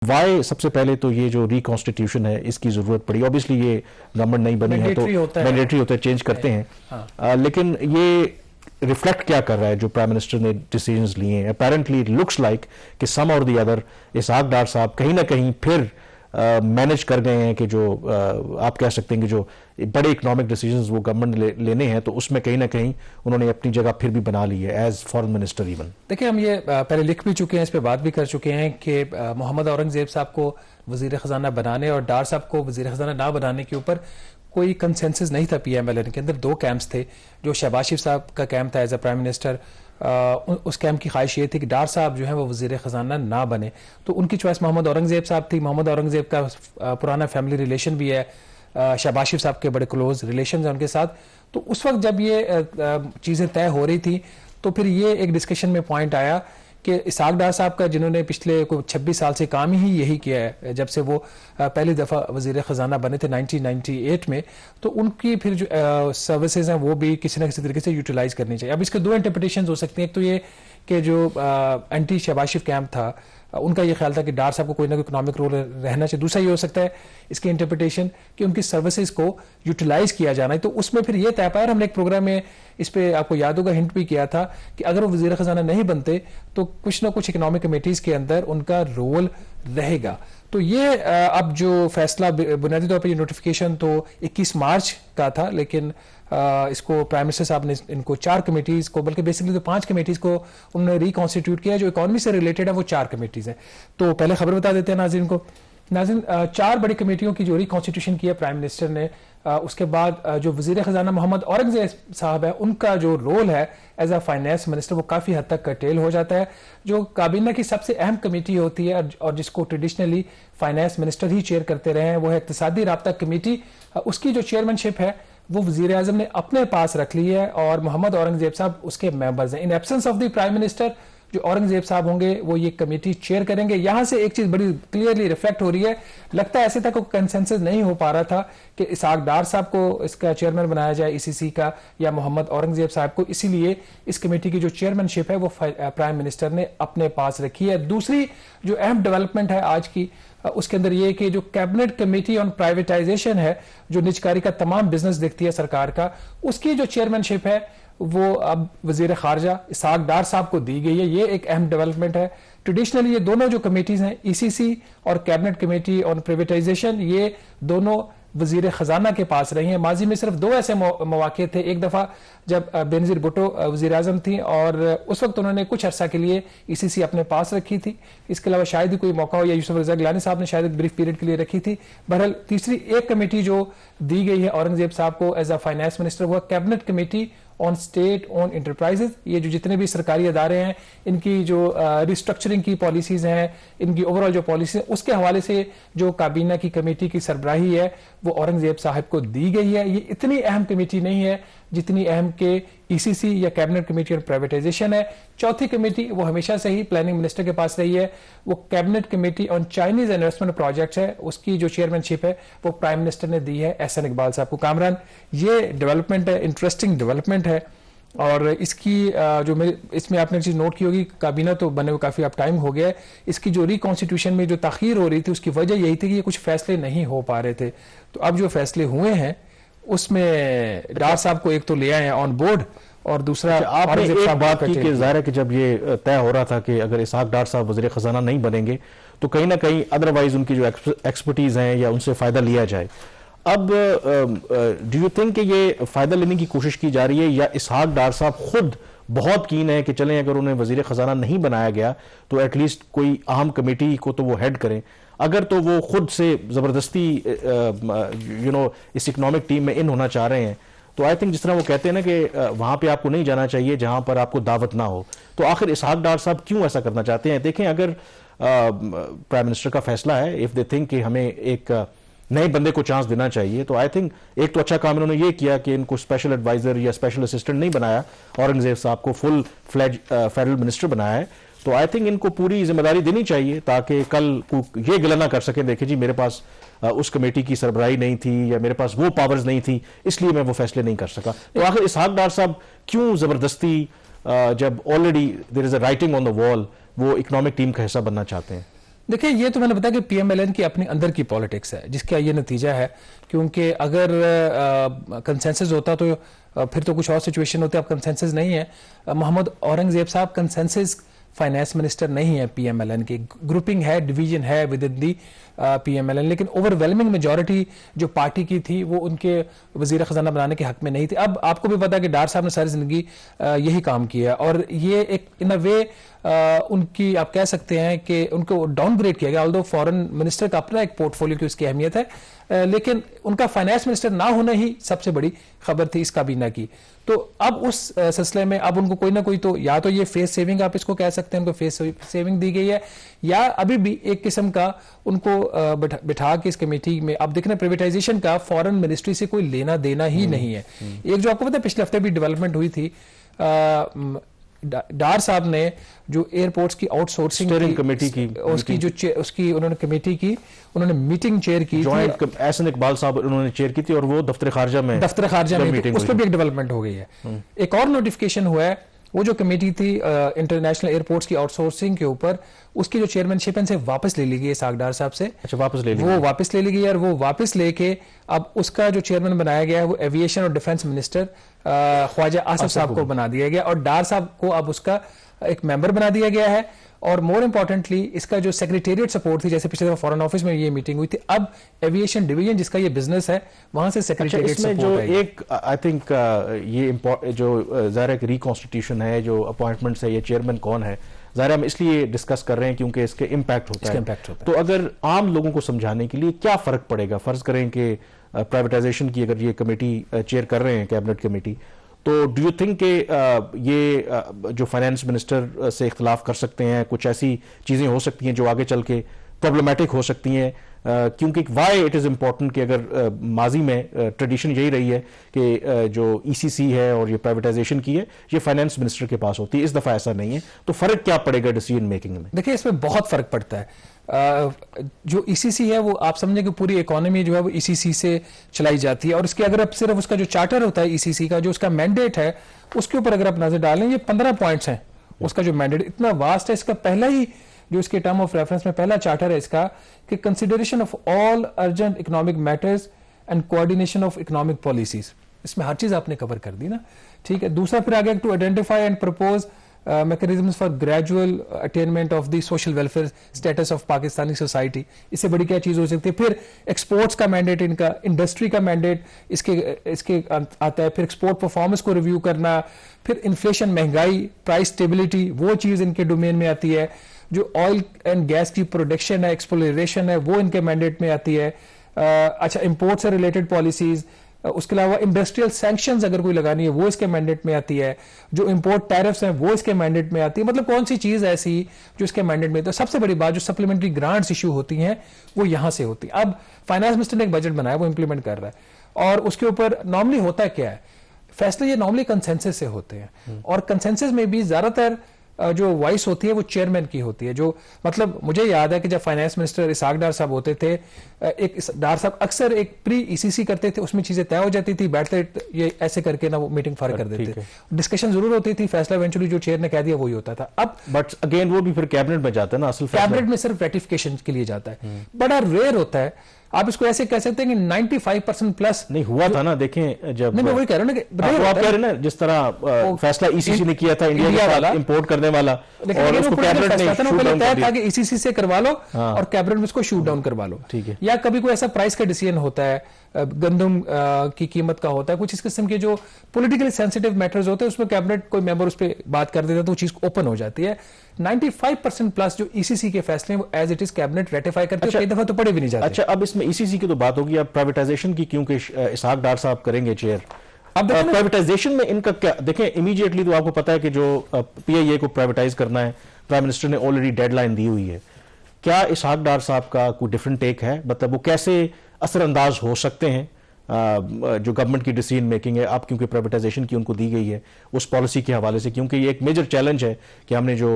Y सबसे पहले तो ये जो रिकॉन्स्टिट्यूशन है इसकी जरूरत पड़ी। ऑब्वियसली ये गवर्नमेंट नहीं बनी है तो मैंडेटरी होता है, चेंज करते हैं। लेकिन ये रिफ्लेक्ट क्या कर रहा है जो प्राइम मिनिस्टर ने डिसीजंस लिए हैं? अपेरेंटली लुक्स लाइक कि सम और दी अदर इसहाक डार साहब कहीं ना कहीं फिर मैनेज कर गए हैं कि जो आप कह सकते हैं कि जो बड़े इकोनॉमिक डिसीजंस वो गवर्नमेंट ने लेने हैं तो उसमें कहीं ना कहीं उन्होंने अपनी जगह फिर भी बना ली है एज फॉरेन मिनिस्टर। इवन देखिए, हम ये पहले लिख भी चुके हैं, इस पे बात भी कर चुके हैं कि मोहम्मद औरंगजेब साहब को वजीर खजाना बनाने और डार साहब को वजीर खजाना ना बनाने के ऊपर कोई कंसेंसस नहीं था। पीएमएलएन के अंदर दो कैंप्स थे। जो शहबाज शरीफ साहब का कैंप था एज अ प्राइम मिनिस्टर, उस कैंप की ख्वाहिश ये थी कि डार साहब जो है वो वजीर खजाना ना बने, तो उनकी चॉइस मोहम्मद औरंगजेब साहब थी। मोहम्मद औरंगजेब का पुराना फैमिली रिलेशन भी है, शहबाज शरीफ साहब के बड़े क्लोज रिलेशन हैं उनके साथ। तो उस वक्त जब ये चीज़ें तय हो रही थी तो फिर ये एक डिस्कशन में पॉइंट आया कि इसहाक डार साहब का, जिन्होंने पिछले 26 साल से काम ही यही किया है जब से वो पहली दफ़ा वजीर ख़जाना बने थे 1998 में, तो उनकी फिर जो सर्विसेज हैं वो भी किसी न किसी तरीके से यूटिलाइज करनी चाहिए। अब इसके दो इंटरप्रिटेशन हो सकती हैं। एक तो ये कि जो एंटी शहबाज शरीफ कैंप था उनका ये ख्याल था कि डार साहब को कोई ना कोई इकोनॉमिक रोल रहना चाहिए। दूसरा ये हो सकता है इसकी इंटरप्रिटेशन कि उनकी सर्विसेज को यूटिलाइज किया जाना है। तो उसमें फिर ये तय पाया, हमने एक प्रोग्राम में इस पे आपको याद होगा हिंट भी किया था कि अगर वो वजीर खजाना नहीं बनते तो कुछ ना कुछ इकोनॉमिक कमेटीज के अंदर उनका रोल रहेगा। तो ये अब जो फैसला बुनियादी तौर पर ये नोटिफिकेशन तो 21 मार्च का था, लेकिन इसको प्राइम मिनिस्टर साहब ने इनको 4 कमेटीज को, बल्कि बेसिकली तो 5 कमेटीज को उन्होंने रिकॉन्स्टिट्यूट किया। जो इकोनॉमी से रिलेटेड है वो 4 कमेटीज हैं। तो पहले खबर बता देते हैं नाज़रीन को। नाज़रीन, 4 बड़ी कमेटियों की जो रिकॉन्स्टिट्यूशन किया प्राइम मिनिस्टर ने, उसके बाद जो वजीर खजाना मोहम्मद औरंगजेब साहब है उनका जो रोल है एज अ फाइनेंस मिनिस्टर वो काफ़ी हद तक कर्टेल हो जाता है। जो काबीना की सबसे अहम कमेटी होती है और जिसको ट्रेडिशनली फाइनेंस मिनिस्टर ही चेयर करते रहे हैं वो है इक्तिसादी राब्ता कमेटी। उसकी जो चेयरमैनशिप है वो वजीर आजम ने अपने पास रख ली है और मोहम्मद औरंगजेब साहब उसके मेंबर्स हैं। In absence of the prime minister जो औरंगजेब साहब होंगे वो ये कमेटी चेयर करेंगे। यहां से एक चीज बड़ी क्लियरली रिफ्लेक्ट हो रही है, लगता है ऐसे तक कंसेंसस नहीं हो पा रहा था कि इसहाक डार साहब को इसका चेयरमैन बनाया जाए ईसीसी का या मोहम्मद औरंगजेब साहब को, इसीलिए इस कमेटी की जो चेयरमैनशिप है वो प्राइम मिनिस्टर ने अपने पास रखी है। दूसरी जो अहम डेवलपमेंट है आज की उसके अंदर ये कि जो कैबिनेट कमेटी ऑन प्राइवेटाइजेशन है, जो निजकारी का तमाम बिजनेस देखती है सरकार का, उसकी जो चेयरमैनशिप है वो अब वजीर खारजा इसहाक डार साहब को दी गई है। ये एक अहम डेवलपमेंट है। ट्रेडिशनली ये दोनों जो कमेटीज हैं ईसीसी और कैबिनेट कमेटी ऑन प्राइवेटाइजेशन, ये दोनों वजीर खजाना के पास रही हैं। माजी में सिर्फ 2 ऐसे मौके थे। एक दफा जब बेनजीर भुट्टो वजीर आजम थी और उस वक्त उन्होंने कुछ अरसा के लिए ईसीसी अपने पास रखी थी। इसके अलावा शायद ही कोई मौका हो या यूसुफ रजा गिलानी साहब ने शायद एक ब्रीफ पीरियड के लिए रखी थी। बहरहाल तीसरी एक कमेटी जो दी गई है औरंगजेब साहब को एज अ फाइनेंस मिनिस्टर वो cabinet committee on state own enterprises. ये जो जितने भी सरकारी अदारे हैं इनकी जो रिस्ट्रक्चरिंग की पॉलिसीज हैं, इनकी ओवरऑल जो पॉलिसी है उसके हवाले से जो काबीना की कमेटी की सरबराही है वो औरंगजेब साहब को दी गई है। ये इतनी अहम कमेटी नहीं है जितनी अहम के ईसीसी या कैबिनेट कमेटी ऑन प्राइवेटाइजेशन है। चौथी कमेटी वो हमेशा से ही प्लानिंग मिनिस्टर के पास रही है, वो cabinet committee on Chinese investment projects है। उसकी जो चेयरमैनशिप है वो प्राइम मिनिस्टर ने दी है एहसन इकबाल साहब को। कामरान, ये डेवलपमेंट है, इंटरेस्टिंग डेवलपमेंट है। और इसकी जो मेरे इसमें आपने एक चीज नोट की होगी, काबीना तो बने हुए काफी अब टाइम हो गया है। इसकी जो रिकॉन्स्टिट्यूशन में जो ताखीर हो रही थी उसकी वजह यही थी कि ये कुछ फैसले नहीं हो पा रहे थे। तो अब जो फैसले हुए हैं उसमें डार साहब को एक तो ले आए हैं ऑन बोर्ड और दूसरा आपने एक बात की कि जाहिर है कि जब ये तय हो रहा था कि अगर इसहाक डार साहब वज़ीर ख़ज़ाना नहीं बनेंगे तो कहीं ना कहीं अदरवाइज उनकी जो एक्सपर्टीज हैं या उनसे फायदा लिया जाए। अब डू यू थिंक कि ये फायदा लेने की कोशिश की जा रही है या इसहाक डार साहब खुद बहुत कीन है कि चलें अगर उन्हें वज़ीर ख़ज़ाना नहीं बनाया गया तो एटलीस्ट कोई अहम कमेटी को तो वो हेड करें, अगर तो वो खुद से ज़बरदस्ती इस इकनॉमिक टीम में इन होना चाह रहे हैं तो आई थिंक जिस तरह वो कहते हैं ना कि वहां पे आपको नहीं जाना चाहिए जहां पर आपको दावत ना हो, तो आखिर इसहाक डार साहब क्यों ऐसा करना चाहते हैं? देखें, अगर प्राइम मिनिस्टर का फैसला है, इफ दे थिंक कि हमें एक नए बंदे को चांस देना चाहिए, तो आई थिंक एक तो अच्छा काम इन्होंने ये किया कि इनको स्पेशल एडवाइजर या स्पेशल असिस्टेंट नहीं बनाया, औरंगजेब साहब को फुल फ्लेज फेडरल मिनिस्टर बनाया है। तो आई थिंक इनको पूरी जिम्मेदारी देनी चाहिए ताकि कल को ये गिला ना कर सके, देखिए जी मेरे पास उस कमेटी की सरबराही नहीं थी या मेरे पास वो पावर्स नहीं थी इसलिए मैं वो फैसले नहीं कर सका। तो आखिर इसहाक डार साहब क्यों जबरदस्ती जब already there is a writing on the wall वो इकोनॉमिक टीम का हिस्सा बनना चाहते हैं? देखिए, ये तो मैंने बताया कि पीएमएलएन की अपनी अंदर की पॉलिटिक्स है, जिसका ये नतीजा है। क्योंकि अगर कंसेंसस होता तो फिर तो कुछ और सिचुएशन होती है। अब कंसेंसस नहीं है। मोहम्मद औरंगजेब साहब कंसेंसस फाइनेंस मिनिस्टर नहीं है पीएमएलएन की। ग्रुपिंग है, डिवीजन है विद इन दी पीएमएलएन, लेकिन ओवरवेलमिंग मेजॉरिटी जो पार्टी की थी वो उनके वजीर खजाना बनाने के हक में नहीं थी। अब आपको भी पता है कि डार साहब ने सारी जिंदगी यही काम किया, और ये एक इन अ वे उनकी आप कह सकते हैं कि उनको डाउनग्रेड किया गया। ऑल्दो फॉरेन मिनिस्टर का अपना एक पोर्टफोलियो की उसकी अहमियत है, लेकिन उनका फाइनेंस मिनिस्टर ना होना ही सबसे बड़ी खबर थी इस काबीना की। तो अब उस सिलसिले में अब उनको कोई ना कोई तो, या तो ये फेस सेविंग आप इसको कह सकते हैं, उनको फेस सेविंग दी गई है, या अभी भी एक किस्म का उनको बिठा के इस कमेटी में अब देखना प्राइवेटाइजेशन का फॉरेन मिनिस्ट्री से कोई लेना देना ही नहीं है। एक जो आपको पता है पिछले हफ्ते भी डेवलपमेंट हुई थी, डार साहब ने जो एयरपोर्ट्स की आउटसोर्सिंग कमेटी की उसकी जो उसकी उन्होंने कमेटी की, उन्होंने मीटिंग चेयर की, जॉइंट एहसन इकबाल साहब उन्होंने चेयर की थी, और वो दफ्तर खारजा में उस पर भी एक डेवलपमेंट हो गई है। एक और नोटिफिकेशन हुआ है, वो जो कमेटी थी इंटरनेशनल एयरपोर्ट्स की आउटसोर्सिंग के ऊपर, उसकी जो चेयरमैनशिप से वापस ले ली गई इसहाक डार साहब से। अच्छा, वापस ले ली, वो वापस ले ली गई, और वो वापस लेके अब उसका जो चेयरमैन बनाया गया है वो एविएशन और डिफेंस मिनिस्टर ख्वाजा आसिफ साहब को बना दिया गया, और डार साहब को अब उसका एक मेंबर बना दिया गया है। और मोर इंपॉर्टेंटली इसका जो सेक्रेटेरिएट सपोर्ट थी, जैसे पिछले दफा फॉरेन ऑफिस में ये मीटिंग हुई थी, अब एविएशन डिवीजन जिसका ये बिजनेस है वहां से सेक्रेटेरिएट सपोर्ट जो एक आई थिंक ये जो ज़ाहिर है रिकॉन्स्टिट्यूशन है, जो अपॉइंटमेंट्स है, ये चेयरमैन कौन है, ज़ाहिर हम इसलिए डिस्कस कर रहे हैं क्योंकि इसके इम्पैक्ट होता है। तो अगर आम लोगों को समझाने के लिए क्या फर्क पड़ेगा, फर्ज करें कि प्राइवेटाइजेशन की अगर ये कमेटी चेयर कर रहे हैं, कैबिनेट कमेटी, तो डू यू थिंक कि ये जो फाइनेंस मिनिस्टर से इख्तलाफ कर सकते हैं, कुछ ऐसी चीज़ें हो सकती हैं जो आगे चल के प्रॉब्लमेटिक हो सकती हैं? क्योंकि वाई इट इज़ इम्पॉर्टेंट कि अगर माजी में ट्रेडिशन यही रही है कि जो ईसीसी है और ये प्राइवेटाइजेशन की है ये फाइनेंस मिनिस्टर के पास होती है, इस दफ़ा ऐसा नहीं है, तो फ़र्क क्या पड़ेगा डिसीजन मेकिंग में? देखिए, इसमें बहुत फ़र्क पड़ता है। जो ईसीसी है वो आप समझें कि पूरी इकोनॉमी जो है वो ईसीसी से चलाई जाती है, और इसके अगर आप सिर्फ उसका जो चार्टर होता है ईसीसी का, जो उसका मैंडेट है, उसके ऊपर अगर आप नजर डालें, ये 15 पॉइंट्स हैं। उसका जो मैंडेट इतना वास्ट है, इसका पहला ही जो इसके टर्म ऑफ रेफरेंस में पहला चार्टर है इसका कि consideration of all urgent economic matters and coordination of economic policies, इसमें हर चीज आपने कवर कर दी ना, ठीक है। दूसरा फिर आगे to identify and propose mechanisms for gradual attainment of the social welfare status of Pakistani society, इससे बड़ी क्या चीज हो सकती है। फिर एक्सपोर्ट्स का मैंडेट, इनका इंडस्ट्री का मैंडेट इसके आता है। फिर एक्सपोर्ट परफॉर्मेंस को रिव्यू करना, फिर इन्फ्लेशन, महंगाई, प्राइस स्टेबिलिटी, वो चीज इनके डोमेन में आती है। जो ऑयल एंड गैस की प्रोडक्शन है, एक्सप्लोरेशन है, वो इनके मैंडेट में आती है। अच्छा, इंपोर्ट से रिलेटेड पॉलिसीज, उसके अलावा इंडस्ट्रियल सैंक्शंस अगर कोई लगानी है वो इसके मैंडेट में आती है। जो इंपोर्ट टैरिफ्स हैं वो इसके मैंडेट में आती है। मतलब कौन सी चीज ऐसी जो इसके मैंडेट में, तो सबसे बड़ी बात जो सप्लीमेंट्री ग्रांट्स इशू होती हैं वो यहां से होती है। अब फाइनेंस मिनिस्टर ने एक बजट बनाया, वो इंप्लीमेंट कर रहा है, और उसके ऊपर नॉर्मली होता है क्या है, फैसले ये नॉर्मली कंसेंसस से होते हैं, और कंसेंसस में भी ज्यादातर जो वॉइस होती है वो चेयरमैन की होती है। जो मतलब मुझे याद है कि जब फाइनेंस मिनिस्टर इसहाक डार साहब होते थे, एक डार साहब अक्सर एक प्री ईसीसी करते थे, उसमें चीजें तय हो जाती थी, बैठते ये ऐसे करके ना वो मीटिंग फार कर देते थे, डिस्कशन जरूर होती थी, फैसला इवेंचुअली जो चेयर ने कह दिया वही होता था। अब बट अगेन वो भी फिर कैबिनेट में जाता है ना, असल कैबिनेट में सिर्फ रेटिफिकेशन के लिए जाता है, बड़ा रेयर होता है। आप इसको ऐसे कह सकते हैं कि 95% प्लस नहीं हुआ था ना। देखें, जब नहीं, मैं वही कह रहा हूं ना कि आप कह रहे हैं ना, जिस तरह फैसला ईसीसी ने किया था इंडिया वाला इंपोर्ट करने वाला, और उसको कैबिनेट ने शूट डाउन कर दिया कि ईसीसी से करवा लो और कैबिनेट में उसको शूट डाउन करवा लो, ठीक है। या कभी कोई ऐसा प्राइस का डिसीजन होता है, गंदम की कीमत का होता है, कुछ इस किस्म के जो पॉलिटिकली सेंसिटिव मैटर्स होते हैं, उसमें कैबिनेट कोई मेंबर उस पर बात कर देता है तो वो चीज ओपन हो जाती है। 95% प्लस जो ईसीसी के फैसले हैं वो as it is cabinet ratify करते हैं, कई दफा तो पढ़े भी नहीं जाते। अच्छा, अब इसमें ईसीसी की तो बात होगी, अब प्राइवेटाइजेशन की क्योंकि इसहाक डार साहब करेंगे चेयर। अब प्राइवेटाइजेशन में इनका क्या, देखें इमीडिएटली तो आपको पता है कि जो पीआईए को प्राइवेटाइज करना है, प्राइम मिनिस्टर ने ऑलरेडी डेडलाइन दी हुई है। क्या इसहाक डार साहब का कोई डिफरेंट टेक है, मतलब वो कैसे असरअंदाज हो सकते हैं जो गवर्नमेंट की डिसीजन मेकिंग है, अब क्योंकि प्राइवेटाइजेशन की उनको दी गई है उस पॉलिसी के हवाले से, क्योंकि ये एक मेजर चैलेंज है कि हमने जो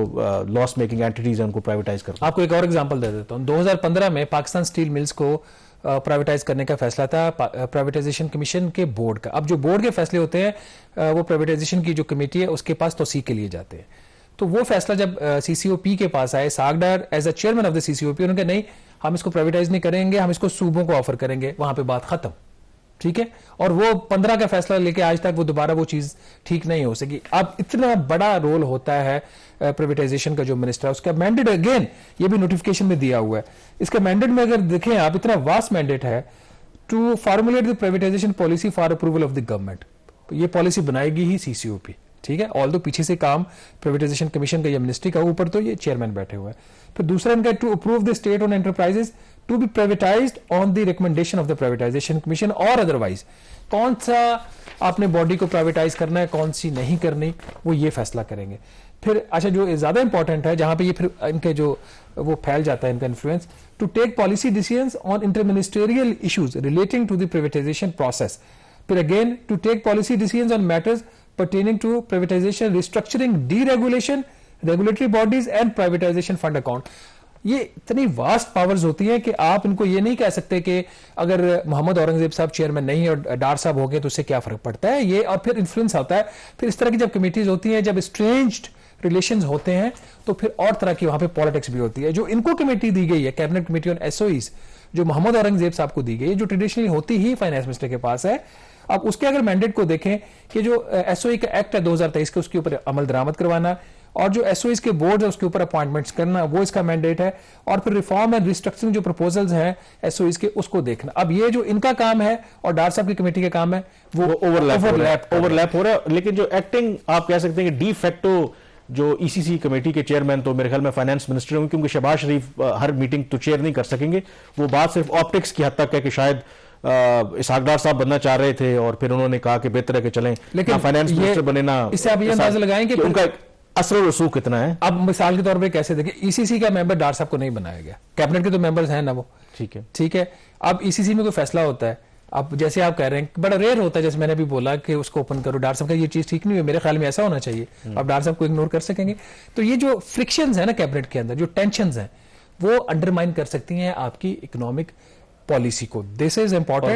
लॉस मेकिंग एंटिटीज हैं उनको प्राइवेटाइज कर। आपको एक और एग्जांपल दे देता हूं। 2015 में पाकिस्तान स्टील मिल्स को प्राइवेटाइज करने का फैसला था प्राइवेटाइजेशन कमीशन के बोर्ड का। अब जो बोर्ड के फैसले होते हैं वो प्राइवेटाइजेशन की जो कमेटी है उसके पास तौसीक के लिए जाते हैं। तो वो फैसला जब सीसीओपी के पास आए, Ishaq Dar as a chairman of the CCOP, उन्होंने कहा नहीं, हम इसको प्राइवेटाइज नहीं करेंगे, हम इसको सूबों को ऑफर करेंगे, वहां पे बात खत्म। ठीक है, और वो 15 का फैसला लेके आज तक वो दोबारा वो चीज ठीक नहीं हो सकी। अब इतना बड़ा रोल होता है प्राइवेटाइजेशन का जो मिनिस्टर है, उसका मैंडेट अगेन ये भी नोटिफिकेशन में दिया हुआ है। इसका मैंडेट में अगर देखें आप, इतना वास्ट मैंडेट है to formulate the privatisation policy for approval of the government. ये पॉलिसी बनाएगी ही सीसीओपी। ठीक है, ऑल दो पीछे से काम प्राइवेटाइजेशन कमीशन का या मिनिस्ट्री का, ऊपर तो ये चेयरमैन बैठे हुए हैं। फिर दूसरा इनका to approve the state owned enterprises to be privatised on the recommendation of the privatisation commission और अदरवाइज। कौन सा आपने बॉडी को प्राइवेटाइज करना है, कौन सी नहीं करनी, वो ये फैसला करेंगे। फिर अच्छा, जो ज्यादा इंपॉर्टेंट है, जहां पे ये फिर इनके जो वो फैल जाता है इनका influence, to take policy decisions on interministerial issues relating to the privatisation process. फिर again to take policy decisions on matters pertaining to privatization, restructuring, deregulation, regulatory bodies and privatization fund account। ये इतनी vast powers होती हैं कि आप इनको ये नहीं कह सकते कि अगर मोहम्मद औरंगजेब साहब चेयरमैन नहीं और डार साहब हो गए तो उससे क्या फर्क पड़ता है ये। और फिर इन्फ्लुएंस होता है। फिर इस तरह की जब कमेटीज होती हैं, जब स्ट्रेंज्ड रिलेशंस होते हैं, तो फिर और तरह की वहां पे पॉलिटिक्स भी होती है। जो इनको कमेटी दी गई है, कैबिनेट कमेटी ऑन एसओईज, जो मोहम्मद औरंगजेब साहब को दी गई है, जो ट्रेडिशनली होती ही फाइनेंस मिनिस्टर के पास है। अब उसके अगर मैंडेट को देखें कि जो एसओई का एक्ट है 2023 के, उसके ऊपर अमल दरामद करवाना, और जो एसओईज के बोर्ड है उसके ऊपर अपॉइंटमेंट्स करना, वो इसका मैंडेट है। और फिर रिफॉर्म एंड रिस्ट्रक्चरिंग जो प्रपोजल्स हैं एसओईज के, उसको देखना। अब ये जो इनका काम है और डार साहब की कमेटी का काम है, वो ओवरलैप हो रहा है। लेकिन जो एक्टिंग आप कह सकते हैं कि डी फैक्टो जो ईसीसी कमेटी के चेयरमैन, तो मेरे ख्याल में फाइनेंस मिनिस्टर होंगे, क्योंकि शहबाज शरीफ हर मीटिंग तो चेयर नहीं कर सकेंगे। वो बात सिर्फ ऑप्टिक्स की हद तक है कि शायद इसहाक डार साहब बनना चाह रहे थे और फिर उन्होंने कहा कि बेहतर है कि चलें, लेकिन फाइनेंस मिनिस्टर बने ना। इससे आप ये अंदाजा लगाएं कि उनका असर और रसूख कितना है। अब मिसाल के तौर पे कैसे देखें, ईसीसी का मेंबर डार साहब को नहीं बनाया गया, कैबिनेट के तो मेंबर्स हैं ना वो। ठीक है, अब ईसीसी में कोई फैसला होता है, अब जैसे आप कह रहे हैं बड़ा रेयर होता है, जैसे मैंने अभी बोला कि उसको ओपन करो, डार साहब का ये चीज ठीक नहीं है, मेरे ख्याल में ऐसा होना चाहिए। अब डार साहब को इग्नोर कर सकेंगे, तो ये जो फ्रिक्शंस है ना कैबिनेट के अंदर, जो टेंशंस हैं, वो अंडरमाइन कर सकती हैं आपकी इकोनॉमिक पॉलिसी को। This is important.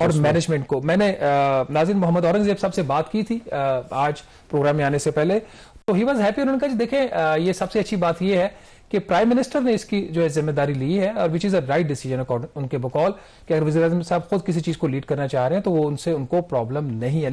और मैनेजमेंट को मैंने नाज़रीन मोहम्मद औरंगजेब साहब से बात की थी आज प्रोग्राम में आने से पहले, तो ही वाज हैप्पी। उन्होंने कहा देखें ये सबसे अच्छी बात ये है कि प्राइम मिनिस्टर ने इसकी जो है जिम्मेदारी ली है, और which is a right decision उनके बकौल, कि अगर वज़ीर आज़म साहब खुद किसी चीज को लीड करना चाह रहे हैं तो वो उनको प्रॉब्लम नहीं है।